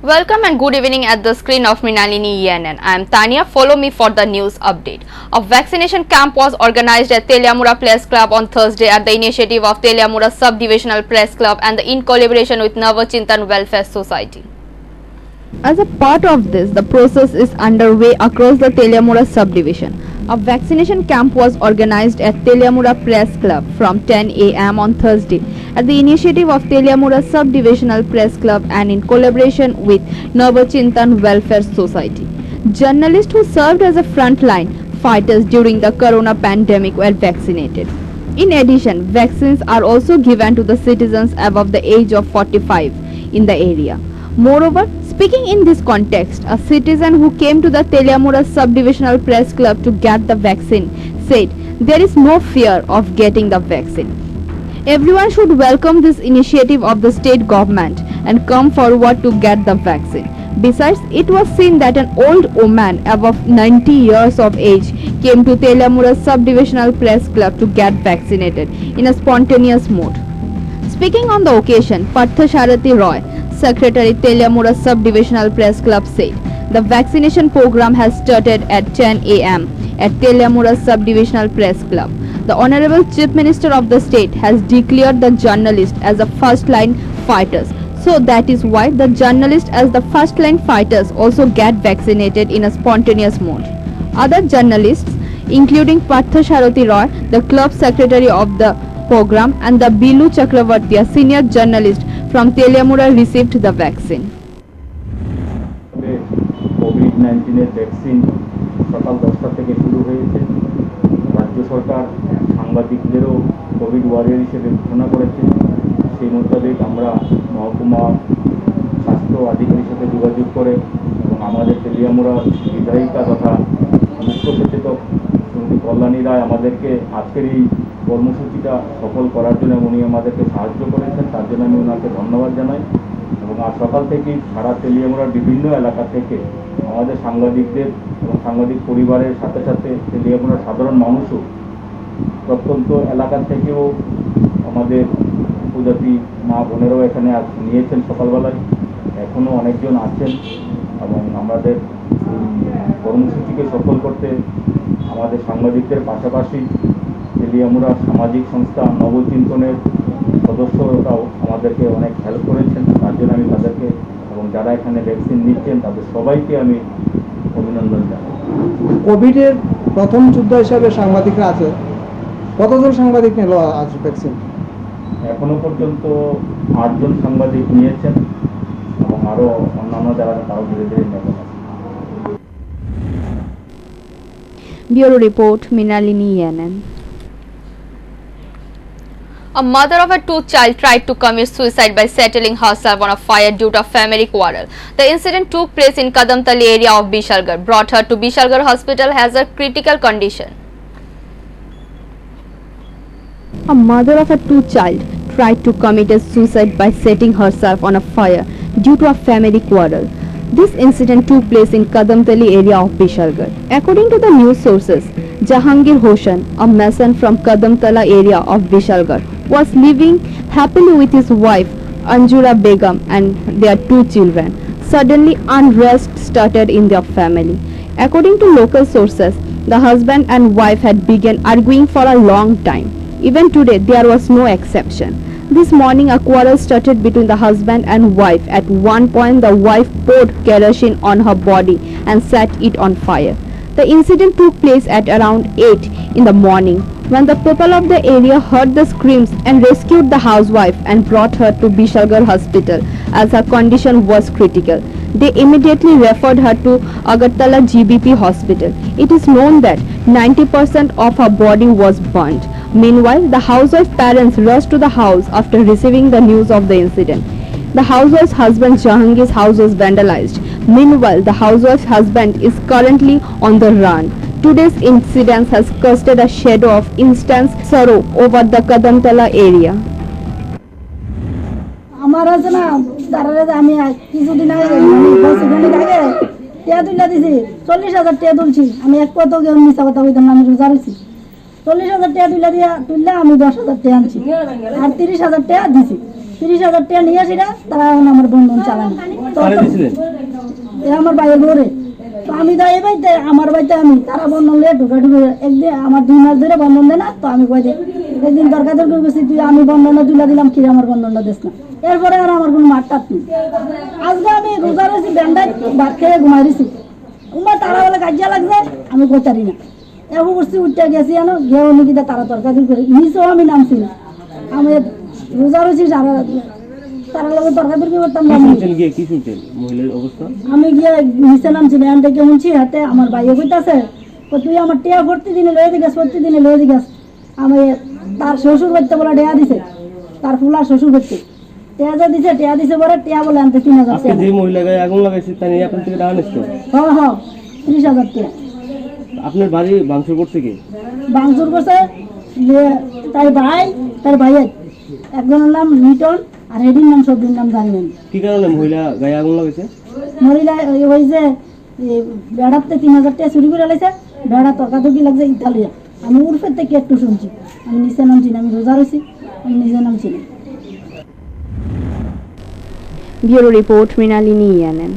Welcome and good evening at the screen of Mrinalini ENN. I am Tania. Follow me for the news update. A vaccination camp was organized at Teliamura Press Club on Thursday at the initiative of Teliamura Subdivisional Press Club and in collaboration with Navachintan Welfare Society. As a part of this, the process is underway across the Teliamura subdivision. A vaccination camp was organized at Teliamura Press Club from 10 a.m. on Thursday at the initiative of Teliamura Subdivisional Press Club and in collaboration with Navachintan Welfare Society. Journalists who served as a frontline fighters during the corona pandemic were vaccinated. In addition, vaccines are also given to the citizens above the age of 45 in the area. Moreover, speaking in this context, a citizen who came to the Teliamura Subdivisional Press Club to get the vaccine said there is no fear of getting the vaccine. Everyone should welcome this initiative of the state government and come forward to get the vaccine. Besides, it was seen that an old woman above 90 years of age came to Teliamura Subdivisional Press Club to get vaccinated in a spontaneous mode. Speaking on the occasion, Parthasarathi Roy, Secretary Teliamura Subdivisional Press Club said, the vaccination program has started at 10 a.m. at Teliamura Subdivisional Press Club. The Honorable Chief Minister of the state has declared the journalists as the first-line fighters. So that is why the journalists as the first-line fighters also get vaccinated in a spontaneous mode. Other journalists, including Parthasarathi Roy, the club secretary of the program, and the Bilu Chakravarty, a senior journalist from Teliamura, received the vaccine. COVID-19 vaccine সকাল 10টা থেকে শুরু হয়েছে। রাজ্য সরকার সাংবাদিকদেরও Covid warrior হিসেবে ঘোষণা করেছে। সেই মোতাবেক আমরা মহকুমা স্বাস্থ্য আধিকারিকের সাথে যোগাযোগ করে এবং আমাদের তেলিয়ামুড়া বিধায়িকা তথা মুখ্য সচেতক শ্রীমতী কল্যাণী রায় আমাদেরকে আজকের এই কর্মসূচিটা সফল করার জন্য উনি আমাদেরকে সাহায্য করেছেন, তার জন্য আমি ওনাকে ধন্যবাদ জানাই। এবং আজ সকাল থেকেই সারা তেলিয়ামুড়ার বিভিন্ন এলাকা থেকে আমাদের সাংবাদিকদের এবং সাংবাদিক পরিবারের সাথে সাথে তেলিয়ামুড়ার সাধারণ মানুষও প্রত্যন্ত এলাকা থেকেও আমাদের উপজাতি মা বোনেরাও এখানে নিয়েছেন সকালবেলায়, এখনও অনেকজন আছেন এবং আমাদের কর্মসূচিকে সফল করতে আমাদের সাংবাদিকদের পাশাপাশি তেলিয়ামুড়া সামাজিক সংস্থা নবচিন্তনের সদস্যরাও আমাদেরকে অনেক হেল্প করেছেন, তার জন্য আমি তাদেরকে এবং যারা এখানে ভ্যাকসিন নিচ্ছেন তাদের সবাইকে আমি অভিনন্দন জানাই। কোভিডের প্রথম যুদ্ধ হিসাবে সাংবাদিকরা আছে, কতজন সাংবাদিক নিল আজ ভ্যাকসিন? এখনো পর্যন্ত 8 জন সাংবাদিক নিয়েছেন এবং আরও অন্যান্য যারা তাও ধীরে ধীরে নেবেন। Bureau Report, Mrinalini ENN. A mother of a two-child tried to commit suicide by settling herself on a fire due to a family quarrel. The incident took place in Kadamtali area of Bishalgarh. Brought her to Bishalgarh Hospital has a critical condition. A mother of a two-child tried to commit a suicide by setting herself on a fire due to a family quarrel. This incident took place in Kadamtali area of Bishalgarh. According to the news sources, Jahangir Hoshan, a mason from Kadamtala area of Bishalgarh, was living happily with his wife Anjura Begum and their 2 children. Suddenly, unrest started in their family. According to local sources, the husband and wife had begun arguing for a long time. Even today, there was no exception. This morning, a quarrel started between the husband and wife. At one point, the wife poured kerosene on her body and set it on fire. The incident took place at around 8 in the morning. When the people of the area heard the screams and rescued the housewife and brought her to Bishalgarh Hospital as her condition was critical, they immediately referred her to Agartala GBP Hospital. It is known that 90% of her body was burnt. Meanwhile, the housewife's parents rushed to the house after receiving the news of the incident. The housewife's husband Jahangir's house was vandalized. Meanwhile, the housewife's husband is currently on the run. Today's incident has casted a shadow of intense sorrow over the Kadamtala area. हमारा जना दारारे আমি কিছুদিন আগে বসিখানে আগে টিয়া তুইলা দিছি 40000 টিয়া তুলছি আমি এক কত মিছা কথা কইতাম না, আমি রোজা রইছি 40000 টিয়া তুইলা আমি 10000 টিয়া আনছি আর 30000 টিয়া দিছি 30,000 টাকা নিয়ে আসি না, তারা এখন আমার বন্ধন চালান তো এ আমার বাইরের ঘরে। তো আমি তো এই বাড়িতে আমার বাড়িতে আমি তারা বন্ধন লিয়ে ঢুকা ঢুকে একদিন আমার 2 মাস ধরে বন্ধন দেয় না। তো আমি কই যে একদিন দরকার করছি, তুই আমি বন্ধনটা তুলে দিলাম, কি আমার বন্ধনটা দিস না। এরপরে আর আমার কোনো মারটাত নেই। আজকে আমি রোজা রয়েছি, ব্যান্ডায় ভাত খেয়ে ঘুমাই দিছি, তারা বলে কাজিয়া লাগছে, আমি কোথারি না এমন করছি, উঠতে গেছি জানো গেও নাকি তারা তরকারি করে নিচেও আমি নামছি না। আমি রোজা রয়েছি, তারা লোক তরকারি করতাম না। আমি গিয়ে নিচে নামছি, ব্যান্ড থেকে শুনছি হাতে আমার ভাইও কইতাছে, তুই আমার টিয়া প্রতিদিনে লয়ে দিগাস, প্রতিদিনে লয়ে দিগাস। আমি তার শ্বশুর করতে বলে টেয়া দিছে, তার ফুলার শ্বশুর করতে টেয়া দিছে পরে টেয়া বলে আনতে 3,000 যে মহিলা গায়ে আগুন লাগাইছে তাই নিয়ে আপনার থেকে টাকা নিচ্ছে। হ্যাঁ হ্যাঁ 30,000 টাকা। আপনার বাড়ি ভাঙচুর করছে কি? ভাঙচুর করছে তার ভাই, তার ভাইয়ের একজনের নাম লিটন আর হেডির নাম সবজির নাম জানি না। কি কারণে মহিলা গায়ে আগুন লাগাইছে? মহিলা ওই যে বেড়াতে 3,000 টাকা চুরি করে লাইছে, বেড়া তর্কাতর্কি লাগছে ইতালিয়া। আমি উর্ফের থেকে একটু শুনছি, আমি নিচে নামছি না, আমি রোজা রয়েছি, আমি নিজে নামছি না। Bureau Report, Mrinalini ENN.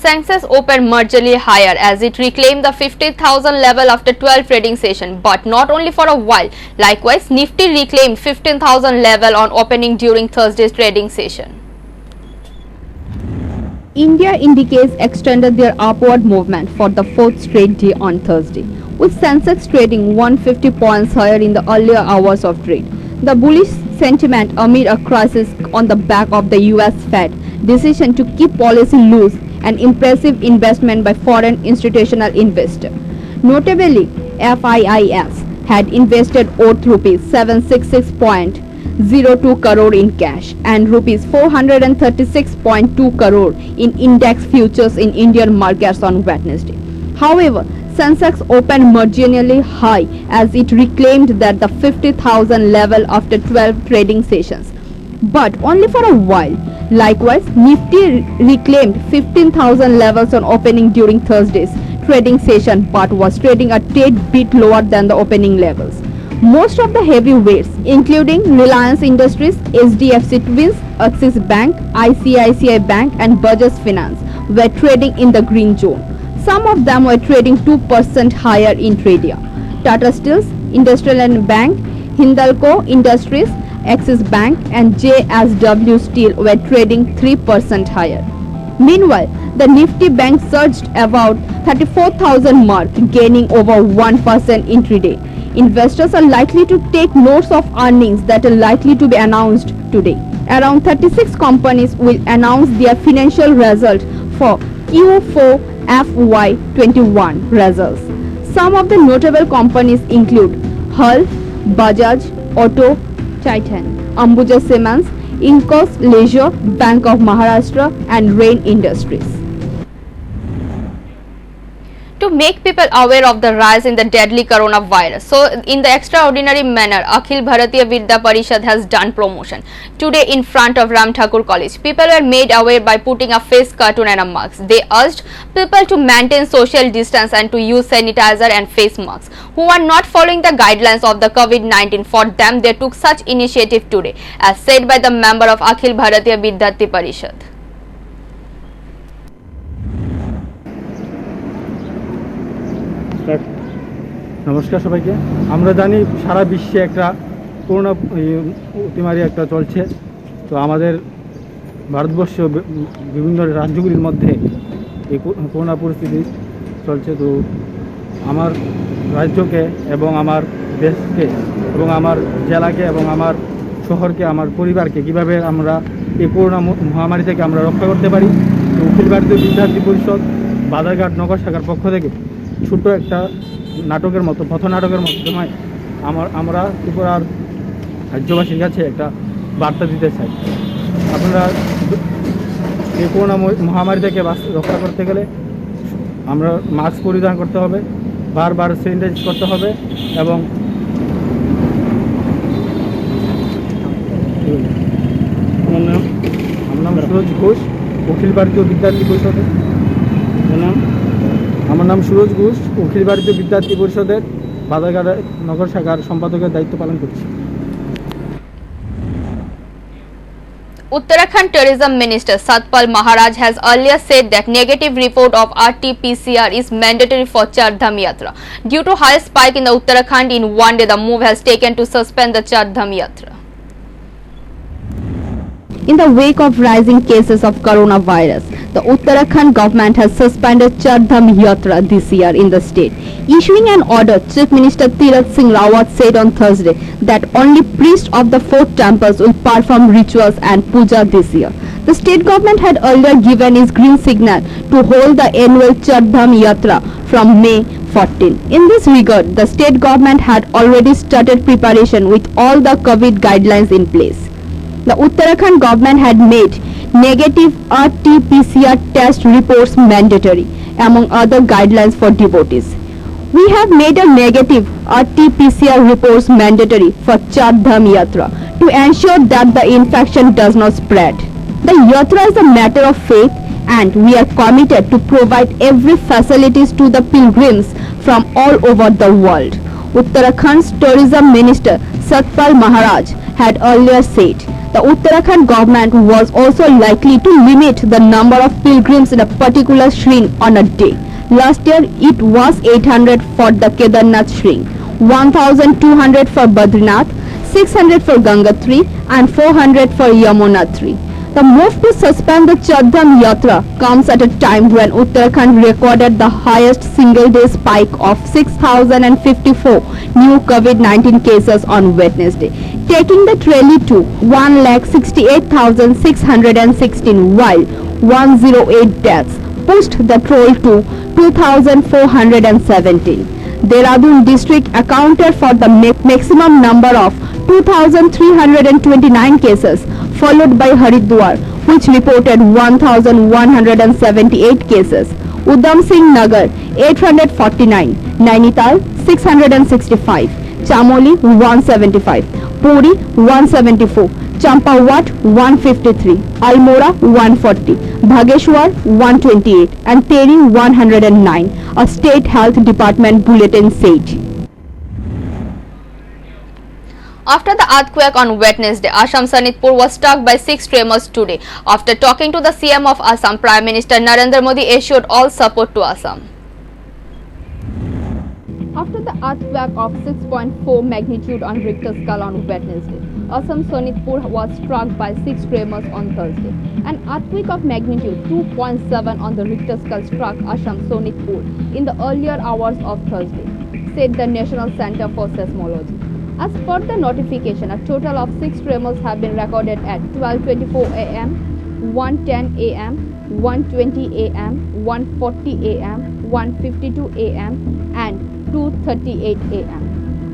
Sensex opened marginally higher as it reclaimed the 50,000 level after 12 trading session, but not only for a while. Likewise, Nifty reclaimed 15,000 level on opening during Thursday's trading session. India indices extended their upward movement for the 4th straight day on Thursday, with Sensex trading 150 points higher in the earlier hours of trade. The bullish sentiment amid a crisis on the back of the US Fed decision to keep policy loose and impressive investment by foreign institutional investors. Notably, FIIs had invested worth rupees 766.02 crore in cash and rupees 436.2 crore in index futures in Indian markets on Wednesday. However, Sensex opened marginally high as it reclaimed that the 50,000 level after 12 trading sessions, but only for a while. Likewise, Nifty reclaimed 15,000 levels on opening during Thursday's trading session, but was trading a tad bit lower than the opening levels. Most of the heavyweights, including Reliance Industries, HDFC Twins, Axis Bank, ICICI Bank and Bajaj Finance, were trading in the green zone. Some of them were trading 2% higher in Tradia. Tata Steels, Industrial and Bank, Hindalco Industries, Axis Bank and JSW Steel were trading 3% higher. Meanwhile, the Nifty Bank surged about 34,000 mark, gaining over 1% intraday. Investors are likely to take notes of earnings that are likely to be announced today. Around 36 companies will announce their financial result for Q4 FY21 results. Some of the notable companies include Hull, Bajaj, Auto, Titan, Ambuja Cements, Incos Leisure, Bank of Maharashtra and Rain Industries. To make people aware of the rise in the deadly coronavirus, so in the extraordinary manner, Akhil Bharatiya Vidya Parishad has done promotion. Today in front of Ram Thakur College, people were made aware by putting a face cartoon and a mask. They urged people to maintain social distance and to use sanitizer and face masks. Who are not following the guidelines of the COVID-19, for them they took such initiative today, as said by the member of Akhil Bharatiya Vidya Parishad. নমস্কার সবাইকে। আমরা জানি সারা বিশ্বে একটা corona অতিমারি একটা চলছে। তো আমাদের ভারতবর্ষ বিভিন্ন রাজ্যগুলির মধ্যে এই করোনা পরিস্থিতি চলছে। তো আমার রাজ্যকে এবং আমার দেশকে এবং আমার জেলাকে এবং আমার শহরকে, আমার পরিবারকে কীভাবে আমরা এই করোনা মহামারী থেকে আমরা রক্ষা করতে পারি, তো অখিল ভারতীয় বিদ্যার্থী পরিষদ বাজারঘাট নগর শাখার পক্ষ থেকে ছোট্ট একটা নাটকের মতো, পথনাটকের মাধ্যমে আমরা ত্রিপুরার রাজ্যবাসীর কাছে একটা বার্তা দিতে চাই। আপনারা এই করোনা মহামারী থেকে রক্ষা করতে গেলে আমরা মাস্ক পরিধান করতে হবে, বারবার স্যানিটাইজ করতে হবে এবং আমার নাম সুরজ ঘোষ, অখিল ভারতীয় বিদ্যার্থী পরিষদের আমার নাম সুরজ ঘোষ, অখিল ভারতীয় বিদ্যার্থী পরিষদের বাজারঘাট নগর শাখার সম্পাদকের দায়িত্ব পালন করছি। Uttarakhand Tourism Minister Satpal Maharaj has earlier said that negative report of RT-PCR is mandatory for Char Dham Yatra. Due to high spike in the Uttarakhand in one day, the move has taken to suspend the Char Dham Yatra. In the wake of rising cases of coronavirus, the Uttarakhand government has suspended Char Dham Yatra this year in the state. Issuing an order, Chief Minister Tirath Singh Rawat said on Thursday that only priests of the 4 temples will perform rituals and puja this year. The state government had earlier given its green signal to hold the annual Char Dham Yatra from May 14. In this regard, the state government had already started preparation with all the COVID guidelines in place. The Uttarakhand government had made negative RT-PCR test reports mandatory, among other guidelines for devotees. We have made a negative RT-PCR reports mandatory for Char Dham Yatra to ensure that the infection does not spread. The Yatra is a matter of faith and we are committed to provide every facilities to the pilgrims from all over the world. Uttarakhand's Tourism Minister Satpal Maharaj had earlier said the Uttarakhand government was also likely to limit the number of pilgrims in a particular shrine on a day. Last year it was 800 for the Kedarnath shrine, 1200 for Badrinath, 600 for Gangotri and 400 for Yamunotri. The move to suspend the Char Dham Yatra comes at a time when Uttarakhand recorded the highest single-day spike of 6,054 new COVID-19 cases on Wednesday, taking the tally to 1,68,616, while 108 deaths pushed the toll to 2,417. Dehradun district accounted for the maximum number of 2,329 cases, followed by Haridwar, which reported 1,178 cases. Udham Singh Nagar 849, Nainital 665, Chamoli 175, Puri 174, Champawat 153, Almora 140, Bhageshwar 128 and Teri 109, a state health department bulletin said. After the earthquake on Wednesday, Assam Sonitpur was struck by 6 tremors today. After talking to the CM of Assam, Prime Minister Narendra Modi assured all support to Assam. After the earthquake of 6.4 magnitude on Richter scale on Wednesday, Assam Sonitpur was struck by 6 tremors on Thursday. An earthquake of magnitude 2.7 on the Richter scale struck Assam Sonitpur in the earlier hours of Thursday, said the National Center for Seismology. As per the notification, a total of 6 tremors have been recorded at 12:24 am, 1:10 am, 1:20 am, 1:40 am, 1:52 am and 2:38 am.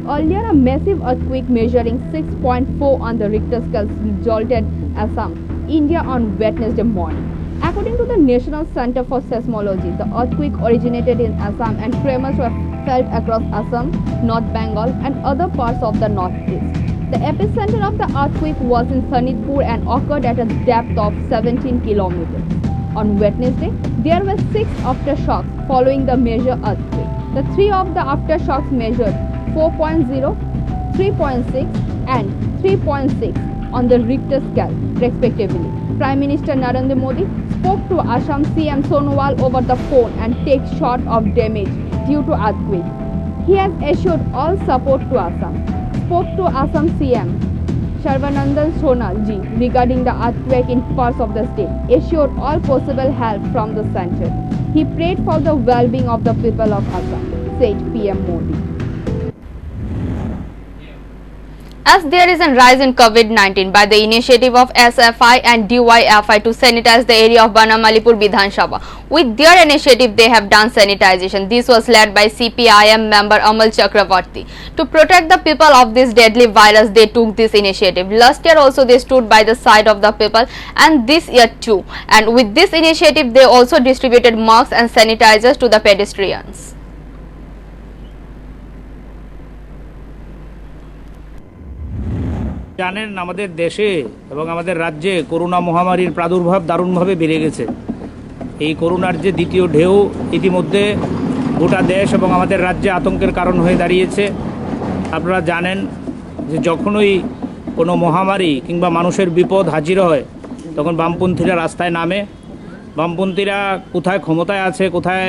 Earlier, a massive earthquake measuring 6.4 on the Richter scale jolted Assam, India on Wednesday morning. According to the National Center for Seismology, the earthquake originated in Assam and tremors were felt across Assam, North Bengal and other parts of the northeast. The epicenter of the earthquake was in Sonitpur and occurred at a depth of 17 kilometers. On Wednesday, there were 6 aftershocks following the major earthquake. The 3 of the aftershocks measured 4.0, 3.6 and 3.6 on the Richter scale, respectively. Prime Minister Narendra Modi spoke to Assam CM Sonowal over the phone and takes short of damage due to earthquake. He has assured all support to Assam. Spoke to Assam CM Sarvanandan Sonal ji regarding the earthquake in parts of the state. Assured all possible help from the center. He prayed for the well-being of the people of Assam, said PM Modi. As there is a rise in COVID-19 by the initiative of SFI and DYFI to sanitize the area of Banamalipur Vidhan Sabha. With their initiative, they have done sanitization. This was led by CPIM member Amal Chakravarti. To protect the people of this deadly virus, they took this initiative. Last year also they stood by the side of the people and this year too. And with this initiative, they also distributed masks and sanitizers to the pedestrians. জানেন আমাদের দেশে এবং আমাদের রাজ্যে corona মহামারীর প্রাদুর্ভাব দারুণভাবে বেড়ে গেছে। এই করোনার যে দ্বিতীয় ঢেউ ইতিমধ্যে গোটা দেশ এবং আমাদের রাজ্যে আতঙ্কের কারণ হয়ে দাঁড়িয়েছে। আপনারা জানেন যে যখনই কোনো মহামারী কিংবা মানুষের বিপদ হাজির হয় তখন বামপন্থীরা রাস্তায় নামে। বামপন্থীরা কোথায় ক্ষমতায় আছে, কোথায়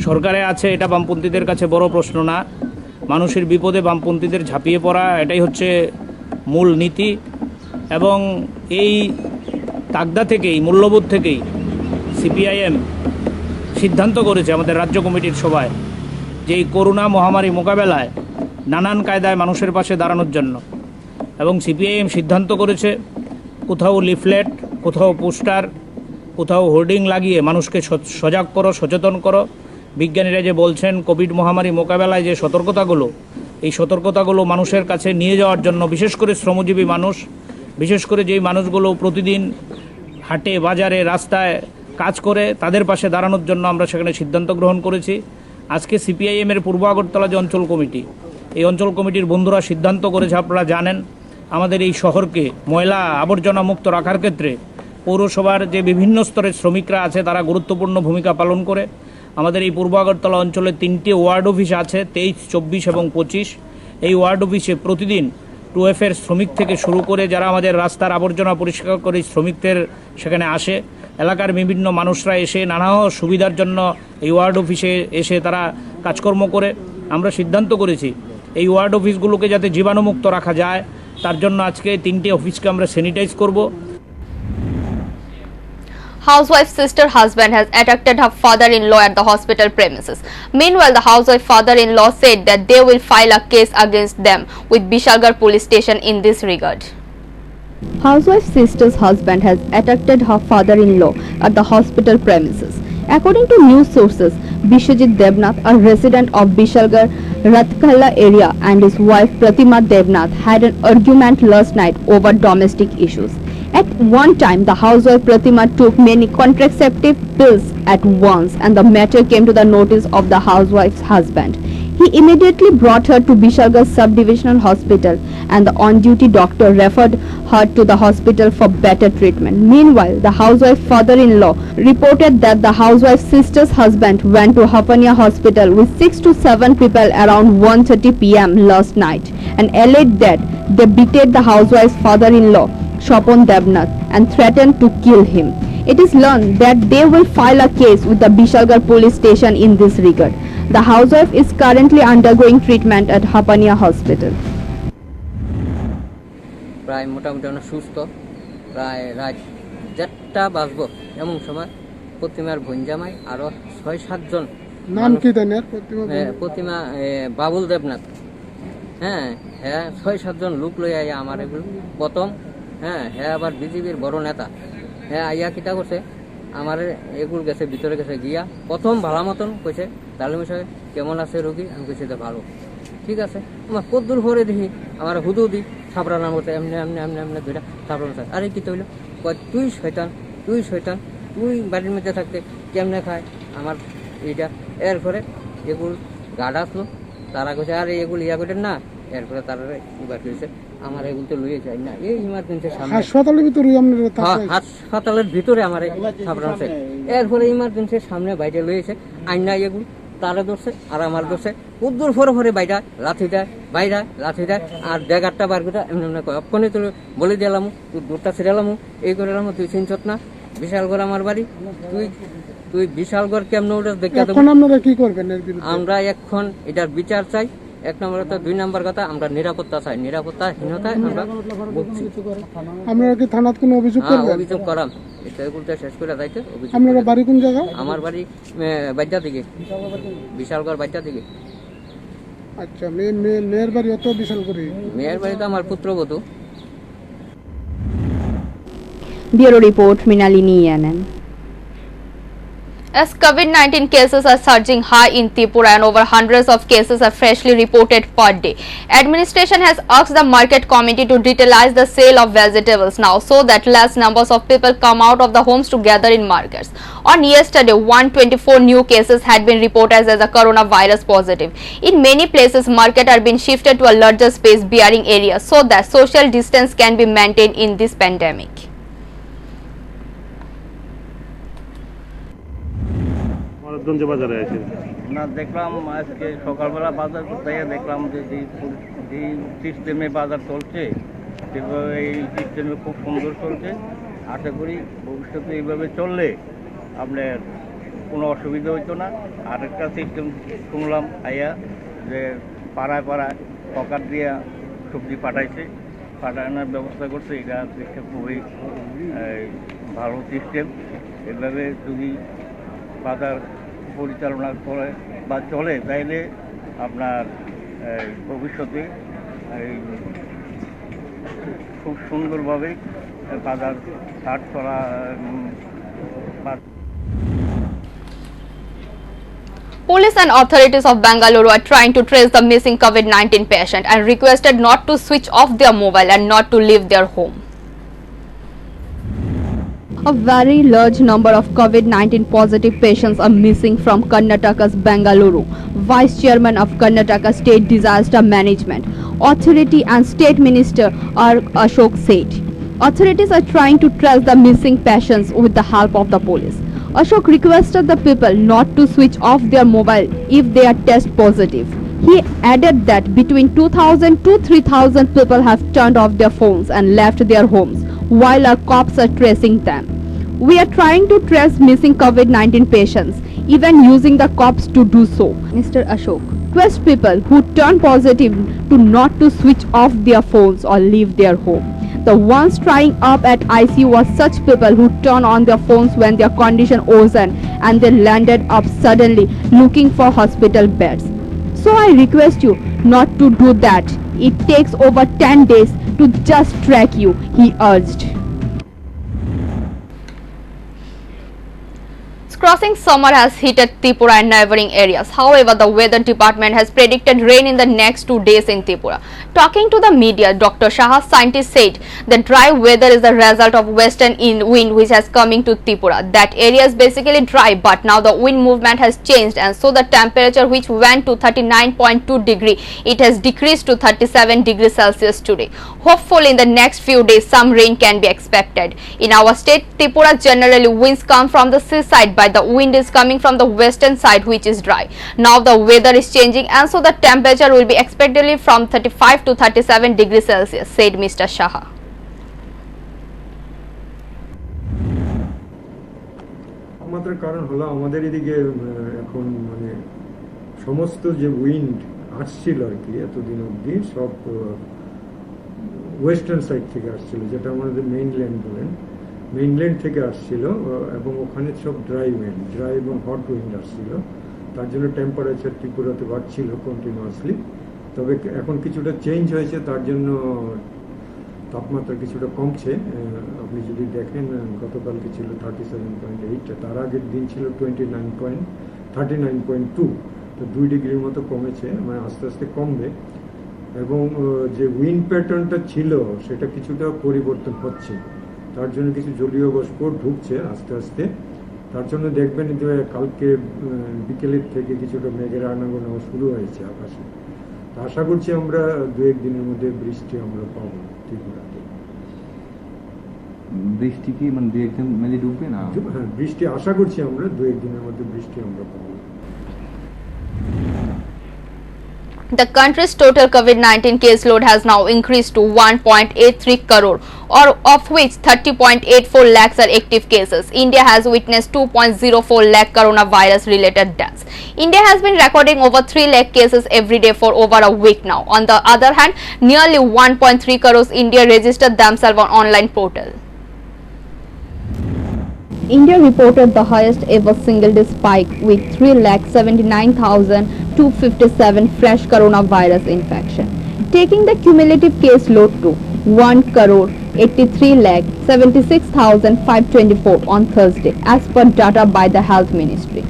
সরকারে আছে, এটা বামপন্থীদের কাছে বড় প্রশ্ন না। মানুষের বিপদে বামপন্থীদের ঝাঁপিয়ে পড়া, এটাই হচ্ছে মূল নীতি। এবং এই তাগদা থেকেই, মূল্যবোধ থেকেই সিপিআইএম সিদ্ধান্ত করেছে আমাদের রাজ্য কমিটির সভায় যে এই করোনা মহামারী মোকাবেলায় নানান কায়দায় মানুষের পাশে দাঁড়ানোর জন্য। এবং সিপিআইএম সিদ্ধান্ত করেছে কোথাও লিফলেট, কোথাও পোস্টার, কোথাও হোর্ডিং লাগিয়ে মানুষকে সজাগ করো, সচেতন করো। বিজ্ঞানীরা যে বলছেন কোভিড মহামারী মোকাবেলায় যে সতর্কতাগুলো, এই সতর্কতাগুলো মানুষের কাছে নিয়ে যাওয়ার জন্য, বিশেষ করে শ্রমজীবী মানুষ, বিশেষ করে যেই মানুষগুলো প্রতিদিন হাটে বাজারে রাস্তায় কাজ করে, তাদের পাশে দাঁড়ানোর জন্য আমরা সেখানে সিদ্ধান্ত গ্রহণ করেছি। আজকে সিপিআইএমের পূর্ব আগরতলা যে অঞ্চল কমিটি, এই অঞ্চল কমিটির বন্ধুরা সিদ্ধান্ত করেছে, আপনারা জানেন, আমাদের এই শহরকে ময়লা আবর্জনা মুক্ত রাখার ক্ষেত্রে পৌরসভার যে বিভিন্ন স্তরের শ্রমিকরা আছে তারা গুরুত্বপূর্ণ ভূমিকা পালন করে। আমাদের এই পূর্ব আগরতলা অঞ্চলে 3টে ওয়ার্ড অফিস আছে, 23, 24 এবং 25। এই ওয়ার্ড অফিসে প্রতিদিন 2F-এর শ্রমিক থেকে শুরু করে যারা আমাদের রাস্তার আবর্জনা পরিষ্কার করে শ্রমিকদের সেখানে আসে, এলাকার বিভিন্ন মানুষরা এসে নানা সুবিধার জন্য এই ওয়ার্ড অফিসে এসে তারা কাজকর্ম করে। আমরা সিদ্ধান্ত করেছি এই ওয়ার্ড অফিসগুলোকে যাতে জীবাণুমুক্ত রাখা যায়, তার জন্য আজকে 3টে অফিসকে আমরা স্যানিটাইজ করব। Housewife's sister husband has attacked her father-in-law at the hospital premises. Meanwhile, the housewife father-in-law said that they will file a case against them with Bishalgarh police station in this regard. Housewife's sister's husband has attacked her father-in-law at the hospital premises. According to news sources, Bishwajit Devnath, a resident of Bishalgarh Ratkhala area, and his wife Pratima Devnath had an argument last night over domestic issues. At one time, the housewife Pratima took many contraceptive pills at once, and the matter came to the notice of the housewife's husband. He immediately brought her to Bishalgarh Subdivisional Hospital, and the on-duty doctor referred her to the hospital for better treatment. Meanwhile, the housewife's father-in-law reported that the housewife's sister's husband went to Hapania Hospital with 6 to 7 people around 1:30 p.m. last night and alleged that they beat the housewife's father-in-law, Shopon Devnath, and threatened to kill him. It is learned that they will file a case with the Bishalgarh police station in this regard. The housewife is currently undergoing treatment at Hapania Hospital. প্রায় মোটামুটি অনেক সুস্থ, প্রায় রাত 1:30 বাজবো এমন সময় প্রতিমার ভঞ্জামাই আরো 6-7 জন। নাম কি তার? প্রতিমা বাবুল দেবনাথ। হ্যাঁ, 6-7 জন লোক লই আইয়া আমার এগুলো প্রথম। হ্যাঁ, আবার বিজেপির বড় নেতা। আইয়া কিতা করছে, আমার এগুলো গেছে ভিতরে গেছে গিয়া প্রথম ভালো মতন কইছে, তালিম সাহেব কেমন আছে রোগী? আমি কইছি যে ভালো। ঠিক আছে, আমার কদ্দুর ভরে দেখি আমার হুদু দি থাপড়া নাম করতে এমনি এমনি এমনি এমনি দুইটা থাপড়া চায়। আরে কি তৈল? তুই শয়তান, তুই শয়তান, তুই বাড়ির মধ্যে থাকতে কেমনে খায় আমার এইটা। এরপরে এগুলো গার্ড আসলো, তারা কইছে আরে এগুলো ইয়া করেন না। এরপরে তারা এবার কইছে আমার এগুলো তো লইয়ে যায় না, এই ইমার্জেন্সির সামনে হাসপাতালের ভিতরে হাসপাতালের ভিতরে আমার থাপড়া আছে। এরপরে ইমার্জেন্সির সামনে বাইরে লইয়েছে, আইনা এগুলো তারা ধরছে আর আমার ধরছে। উদ্দুর ফরে ফরে বাইরা লাথি দেয়, বাইরা লাথি দেয়, আর ড্যাগারটা বার করে এমনি এমনি কয় অক্ষণে তুলে বলে দিলাম, তুই দূরটা ছিড়ালাম, এই করে এলাম, তুই চিনছত না বিশালগড় আমার বাড়ি, তুই বিশালগড় কেমন ওটা দেখে দেবো। আপনারা কি করবেন? আমরা এখন এটার বিচার চাই। 1 নম্বর কথা, 2 নম্বর কথা আমরা নিরাপত্তা চাই। নিরাপত্তাহীনতায় আমরা ভুগছি। আপনারা কি থানাত কোনো অভিযোগ করবেন? অভিযোগ করাম, এটা এগুলোতে শেষ করে যাইতে। আপনারা বাড়ি কোন জায়গা? আমার বাড়ি বাইজা দিকে, বিশালগড় বাইজা দিকে। আচ্ছা, মেয়ের বাড়ি অত বিশালগড়ে? মেয়ের বাড়ি তো আমার পুত্রবধূ। Bureau Report, Minalini ENN. As COVID-19 cases are surging high in Tripura and over hundreds of cases are freshly reported per day, administration has asked the market committee to detailize the sale of vegetables now so that less numbers of people come out of the homes to gather in markets. On yesterday, 124 new cases had been reported as a coronavirus positive. In many places, market are being shifted to a larger space bearing area so that social distance can be maintained in this pandemic. বাজারে আছে না, দেখলাম আজকে সকালবেলা বাজার করতে দেখলাম যে যেই সিস্টেমে বাজার চলছে সেভাবে এই সিস্টেমে খুব সুন্দর চলছে। আশা করি ভবিষ্যতে এইভাবে চললে আপনার কোনো অসুবিধা হইতো না। আরেকটা সিস্টেম শুনলাম আইয়া যে পাড়ায় পাড়ায় পকার দিয়া সবজি পাঠানোর ব্যবস্থা করছে। এটা দেখতে খুবই ভালো সিস্টেম। এভাবে যদি বাজার পরিচালনা করে বা চলে তাইলে আপনার ভবিষ্যতে খুব সুন্দরভাবে বাজার হাট চলা। Police and authorities of Bengaluru are trying to trace the missing COVID-19 patient and requested not to switch off their mobile and not to leave their home. A very large number of COVID-19 positive patients are missing from Karnataka's Bengaluru. Vice Chairman of Karnataka State Disaster Management Authority and State Minister R. Ashok said, authorities are trying to trace the missing patients with the help of the police. Ashok requested the people not to switch off their mobile if they are test positive. He added that between 2,000 to 3,000 people have turned off their phones and left their homes while our cops are tracing them. We are trying to trace missing COVID-19 patients, even using the cops to do so. Mr. Ashok requests people who turn positive to not to switch off their phones or leave their home. The ones trying up at ICU were such people who turn on their phones when their condition worsened and they landed up suddenly looking for hospital beds. So I request you not to do that. It takes over 10 days to just track you, he urged. Crossing summer has hit at Tripura and neighboring areas. However, the weather department has predicted rain in the next 2 days in Tripura. Talking to the media, Dr. Shah, scientist, said the dry weather is the result of western wind which has coming to Tripura. That area is basically dry, but now the wind movement has changed, and so the temperature which went to 39.2 degree, it has decreased to 37 degrees Celsius today. Hopefully, in the next few days, some rain can be expected. In our state, Tripura, generally winds come from the seaside, but the wind is coming from the western side which is dry. Now the weather is changing, and so the temperature will be expectedly from 35 to 37 degrees Celsius, said Mr. Shah. আমাদের কারণ হলো আমাদের এদিকে এখন মানে সমস্ত যে wind আসছিল আর কি এতদিন অবধি সব ওয়েস্টার্ন সাইড থেকে আসছিল, যেটা আমাদের মেইনল্যান্ড বলেন, মেইনল্যান্ড থেকে আসছিল এবং ওখানে সব ড্রাই এবং হট উইন্ড আসছিল। তার জন্য টেম্পারেচার ত্রিপুরাতে বাড়ছিল কন্টিনিউয়াসলি। তবে এখন কিছুটা চেঞ্জ হয়েছে, তার জন্য তাপমাত্রা কিছুটা কমছে। আপনি যদি দেখেন গতকালকে ছিল 37.8, তার আগের দিন ছিল 39.2, তো 2 ডিগ্রির মতো কমেছে, মানে আস্তে আস্তে কমবে। এবং যে উইন্ড প্যাটার্নটা ছিল সেটা কিছুটা পরিবর্তন হচ্ছে, তার জন্য কিছু জলীয় বাষ্প ঢুকছে আস্তে আস্তে। তার জন্য দেখবেন যে কালকে বিকেলের থেকে কিছুটা মেঘের আনাগোনা শুরু হয়েছে আকাশে। আশা করছি আমরা 2-1 দিনের মধ্যে বৃষ্টি আমরা পাবো ত্রিপুরাতে। বৃষ্টি কি মানে 2-1 দিন মেলে ঢুকবে না? হ্যাঁ, বৃষ্টি আশা করছি আমরা 2-1 দিনের মধ্যে বৃষ্টি আমরা পাবো। The country's total COVID-19 caseload has now increased to 1.83 crore, or of which 30.84 lakhs are active cases. India has witnessed 2.04 lakh coronavirus-related deaths. India has been recording over 3 lakh cases every day for over a week now. On the other hand, nearly 1.3 crores India registered themselves on online portal. India reported the highest ever single-day spike with 3,79,257 fresh coronavirus infection, taking the cumulative case load to 1,83,76,524 on Thursday, as per data by the Health Ministry.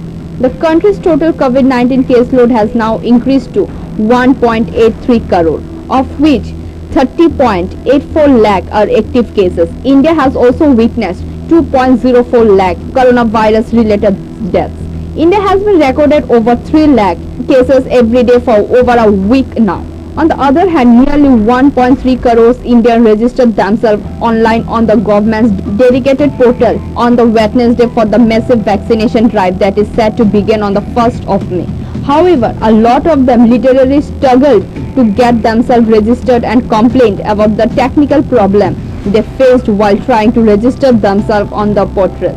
The country's total COVID-19 caseload has now increased to 1.83 crore, of which 30.84 lakh are active cases. India has also witnessed 2.04 lakh coronavirus-related deaths. India has been recorded over 3 lakh cases every day for over a week now. On the other hand, nearly 1.3 crores Indians registered themselves online on the government's dedicated portal on the Wednesday for the massive vaccination drive that is set to begin on the 1st of May. However, a lot of them literally struggled to get themselves registered and complained about the technical problem they faced while trying to register themselves on the portal.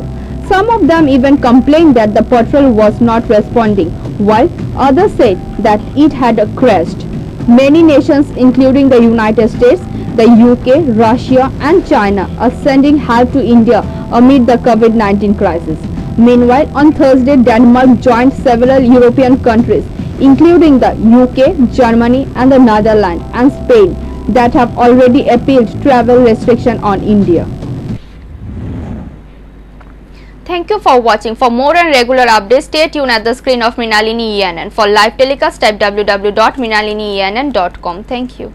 Some of them even complained that the portal was not responding, while others said that it had crashed. Many nations, including the United States, the UK, Russia and China, are sending help to India amid the COVID-19 crisis. Meanwhile, on Thursday, Denmark joined several European countries, including the UK, Germany and the Netherlands and Spain, that have already appealed travel restriction on India. Thank you for watching. For more and regular updates, stay tuned at the screen of Mrinalini ENN. For live telecast, type www.mrinalinienn.com. Thank you.